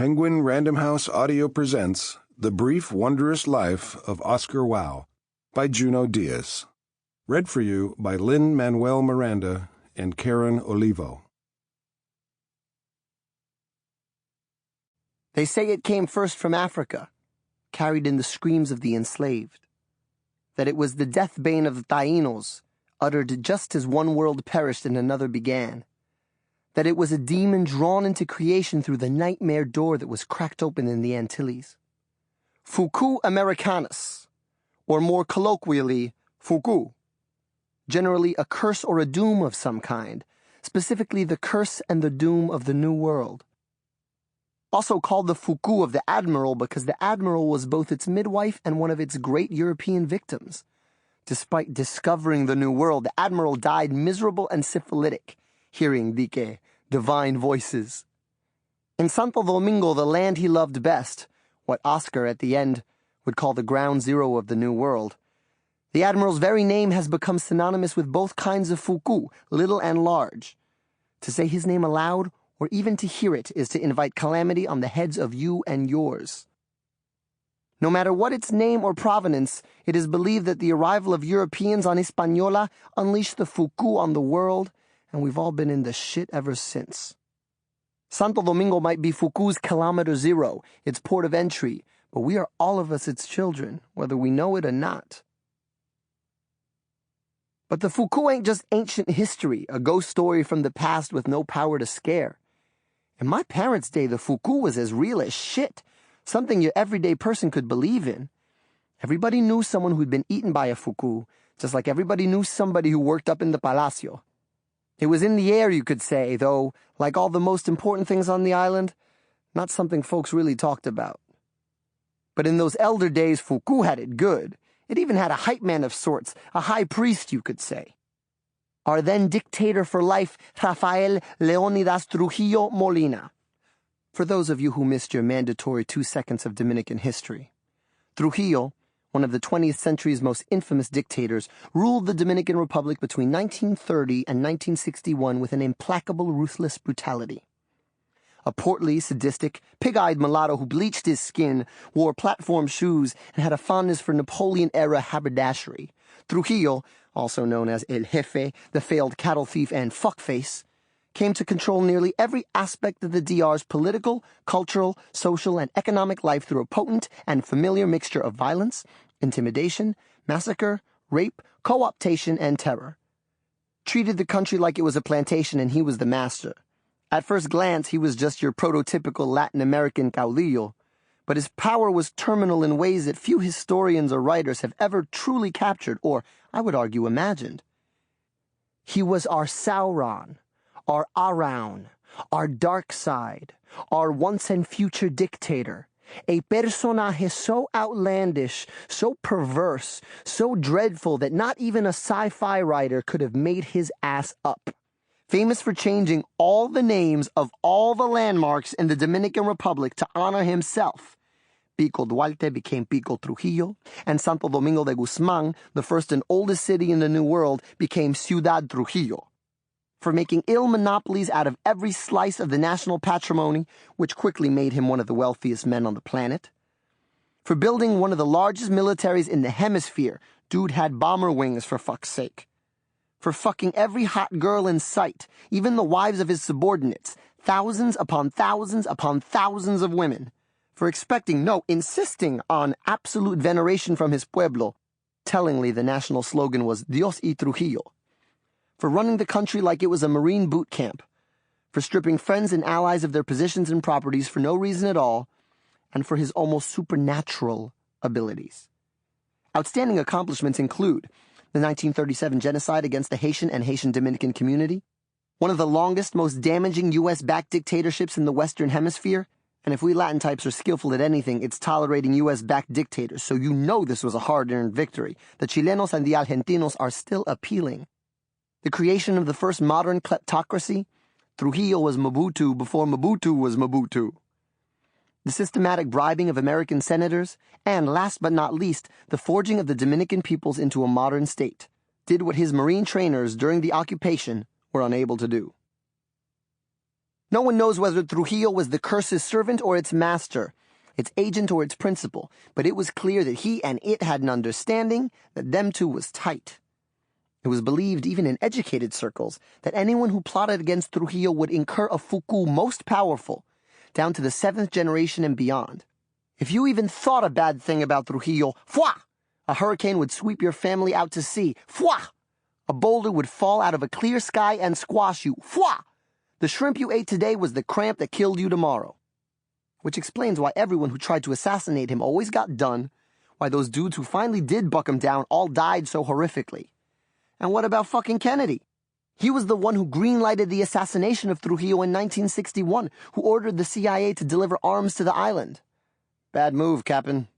Penguin Random House Audio presents The Brief Wondrous Life of Oscar Wilde by Junot Díaz. Read for you by Lin-Manuel Miranda and Karen Olivo. They say it came first from Africa, carried in the screams of the enslaved. That it was the death bane of the Tainos, uttered just as one world perished and another began. That it was a demon drawn into creation through the nightmare door that was cracked open in the Antilles. Fuku Americanus, or more colloquially, Fuku. Generally a curse or a doom of some kind, specifically the curse and the doom of the New World. Also called the Fuku of the Admiral because the Admiral was both its midwife and one of its great European victims. Despite discovering the New World, the Admiral died miserable and syphilitic, hearing divine voices. In Santo Domingo, the land he loved best, what Oscar at the end would call the ground zero of the New World, the Admiral's very name has become synonymous with both kinds of Fuku, little and large. To say his name aloud, or even to hear it, is to invite calamity on the heads of you and yours. No matter what its name or provenance, it is believed that the arrival of Europeans on Hispaniola unleashed the Fuku on the world, and we've all been in the shit ever since. Santo Domingo might be Fuku's kilometer zero, its port of entry, but we are all of us its children, whether we know it or not. But the Fuku ain't just ancient history, a ghost story from the past with no power to scare. In my parents' day, the Fuku was as real as shit, something your everyday person could believe in. Everybody knew someone who'd been eaten by a Fuku, just like everybody knew somebody who worked up in the Palacio. It was in the air, you could say, though, like all the most important things on the island, not something folks really talked about. But in those elder days, Fuku had it good. It even had a hype man of sorts, a high priest, you could say. Our then dictator for life, Rafael Leonidas Trujillo Molina. For those of you who missed your mandatory 2 seconds of Dominican history, Trujillo, one of the 20th century's most infamous dictators, ruled the Dominican Republic between 1930 and 1961 with an implacable, ruthless brutality. A portly, sadistic, pig-eyed mulatto who bleached his skin, wore platform shoes, and had a fondness for Napoleon-era haberdashery, Trujillo, also known as El Jefe, the failed cattle thief and fuckface, came to control nearly every aspect of the DR's political, cultural, social, and economic life through a potent and familiar mixture of violence, intimidation, massacre, rape, co-optation, and terror. Treated the country like it was a plantation and he was the master. At first glance, he was just your prototypical Latin American caudillo, but his power was terminal in ways that few historians or writers have ever truly captured, or, I would argue, imagined. He was our Sauron, our Araun, our dark side, our once and future dictator, a personaje so outlandish, so perverse, so dreadful that not even a sci-fi writer could have made his ass up. Famous for changing all the names of all the landmarks in the Dominican Republic to honor himself. Pico Duarte became Pico Trujillo, and Santo Domingo de Guzman, the first and oldest city in the New World, became Ciudad Trujillo. For making ill monopolies out of every slice of the national patrimony, which quickly made him one of the wealthiest men on the planet. For building one of the largest militaries in the hemisphere, dude had bomber wings for fuck's sake. For fucking every hot girl in sight, even the wives of his subordinates, thousands upon thousands upon thousands of women. For insisting on absolute veneration from his pueblo. Tellingly, the national slogan was Dios y Trujillo. For running the country like it was a Marine boot camp, for stripping friends and allies of their positions and properties for no reason at all, and for his almost supernatural abilities. Outstanding accomplishments include the 1937 genocide against the Haitian and Haitian Dominican community, one of the longest, most damaging U.S.-backed dictatorships in the Western Hemisphere, and if we Latin types are skillful at anything, it's tolerating U.S.-backed dictators, so you know this was a hard-earned victory. The Chilenos and the Argentinos are still appealing. The creation of the first modern kleptocracy, Trujillo was Mobutu before Mobutu was Mobutu. The systematic bribing of American senators, and last but not least, the forging of the Dominican peoples into a modern state, did what his Marine trainers during the occupation were unable to do. No one knows whether Trujillo was the curse's servant or its master, its agent or its principal, but it was clear that he and it had an understanding that them two was tight. It was believed, even in educated circles, that anyone who plotted against Trujillo would incur a Fuku most powerful, down to the 7th generation and beyond. If you even thought a bad thing about Trujillo, fwa! A hurricane would sweep your family out to sea, fwa! A boulder would fall out of a clear sky and squash you, fwa! The shrimp you ate today was the cramp that killed you tomorrow. Which explains why everyone who tried to assassinate him always got done, why those dudes who finally did buck him down all died so horrifically. And what about fucking Kennedy? He was the one who green-lighted the assassination of Trujillo in 1961, who ordered the CIA to deliver arms to the island. Bad move, Captain.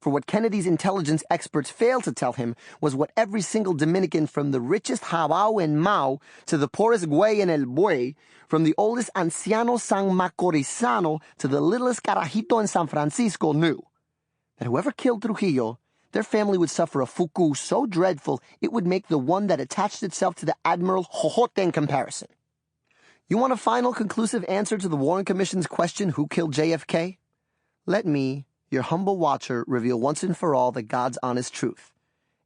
For what Kennedy's intelligence experts failed to tell him was what every single Dominican, from the richest Jabao and Mao to the poorest Güey en el Buey, from the oldest Anciano San Macorizano to the littlest Carajito in San Francisco, knew that whoever killed Trujillo, their family would suffer a fuku so dreadful it would make the one that attached itself to the Admiral Jojote in comparison. You want a final conclusive answer to the Warren Commission's question, who killed JFK? Let me, your humble watcher, reveal once and for all the God's honest truth.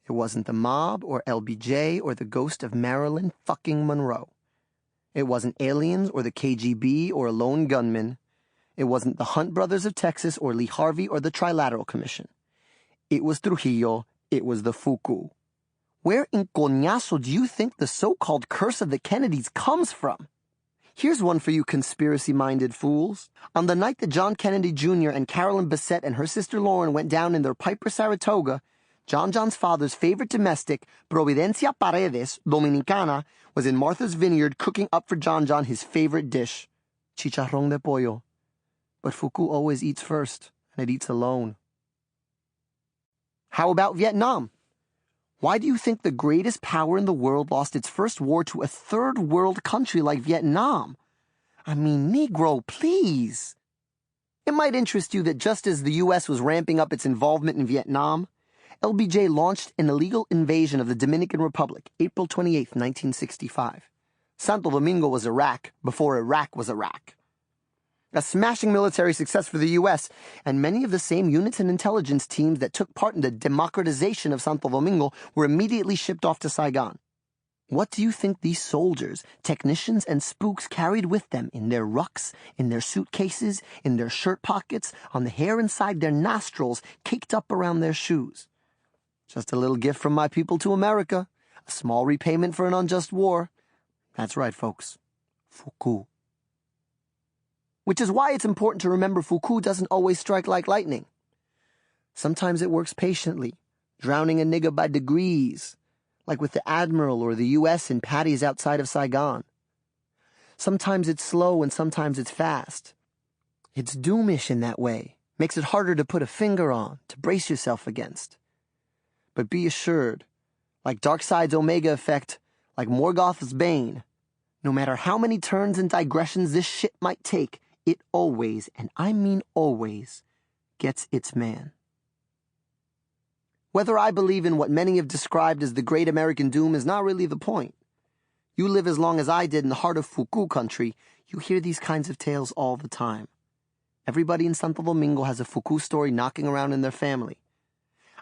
It wasn't the mob or LBJ or the ghost of Marilyn fucking Monroe. It wasn't aliens or the KGB or a lone gunman. It wasn't the Hunt brothers of Texas or Lee Harvey or the Trilateral Commission. It was Trujillo. It was the Fuku. Where in coñazo do you think the so-called curse of the Kennedys comes from? Here's one for you conspiracy-minded fools. On the night that John Kennedy Jr. and Carolyn Bessette and her sister Lauren went down in their Piper Saratoga, John's father's favorite domestic, Providencia Paredes, Dominicana, was in Martha's Vineyard cooking up for John his favorite dish, chicharrón de pollo. But Fuku always eats first, and it eats alone. How about Vietnam? Why do you think the greatest power in the world lost its first war to a third world country like Vietnam? I mean, Negro, please. It might interest you that just as the U.S. was ramping up its involvement in Vietnam, LBJ launched an illegal invasion of the Dominican Republic, April 28, 1965. Santo Domingo was Iraq before Iraq was Iraq. A smashing military success for the U.S., and many of the same units and intelligence teams that took part in the democratization of Santo Domingo were immediately shipped off to Saigon. What do you think these soldiers, technicians, and spooks carried with them in their rucks, in their suitcases, in their shirt pockets, on the hair inside their nostrils, caked up around their shoes? Just a little gift from my people to America, a small repayment for an unjust war. That's right, folks. Fuku. Which is why it's important to remember Fuku doesn't always strike like lightning. Sometimes it works patiently, drowning a nigga by degrees, like with the Admiral or the U.S. in patties outside of Saigon. Sometimes it's slow and sometimes it's fast. It's doomish in that way, makes it harder to put a finger on, to brace yourself against. But be assured, like Darkseid's Omega effect, like Morgoth's Bane, no matter how many turns and digressions this shit might take, it always, and I mean always, gets its man. Whether I believe in what many have described as the Great American Doom is not really the point. You live as long as I did in the heart of Fuku country, you hear these kinds of tales all the time. Everybody in Santo Domingo has a Fuku story knocking around in their family.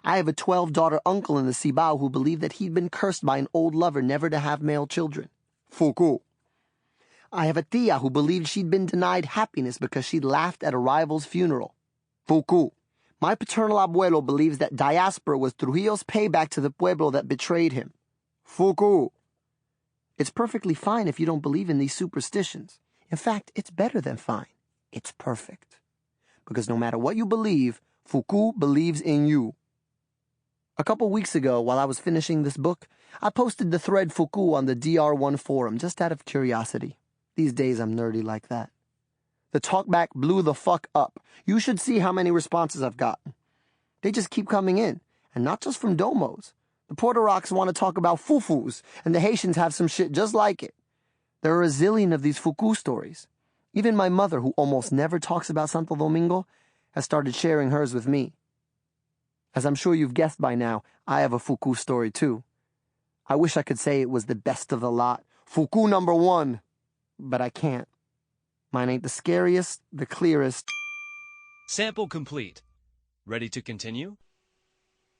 I have a 12-daughter uncle in the Cibao who believed that he'd been cursed by an old lover never to have male children. Fuku. I have a tia who believed she'd been denied happiness because she'd laughed at a rival's funeral. Fuku. My paternal abuelo believes that diaspora was Trujillo's payback to the pueblo that betrayed him. Fuku. It's perfectly fine if you don't believe in these superstitions. In fact, it's better than fine. It's perfect. Because no matter what you believe, Fuku believes in you. A couple weeks ago, while I was finishing this book, I posted the thread Fuku on the DR1 forum just out of curiosity. These days I'm nerdy like that. The talkback blew the fuck up. You should see how many responses I've gotten. They just keep coming in, and not just from domos. The Puerto Rocks want to talk about fufus, and the Haitians have some shit just like it. There are a zillion of these Fuku stories. Even my mother, who almost never talks about Santo Domingo, has started sharing hers with me. As I'm sure you've guessed by now, I have a Fuku story too. I wish I could say it was the best of the lot. Fuku number 1. But I can't. Mine ain't the scariest, the clearest. Sample complete. Ready to continue?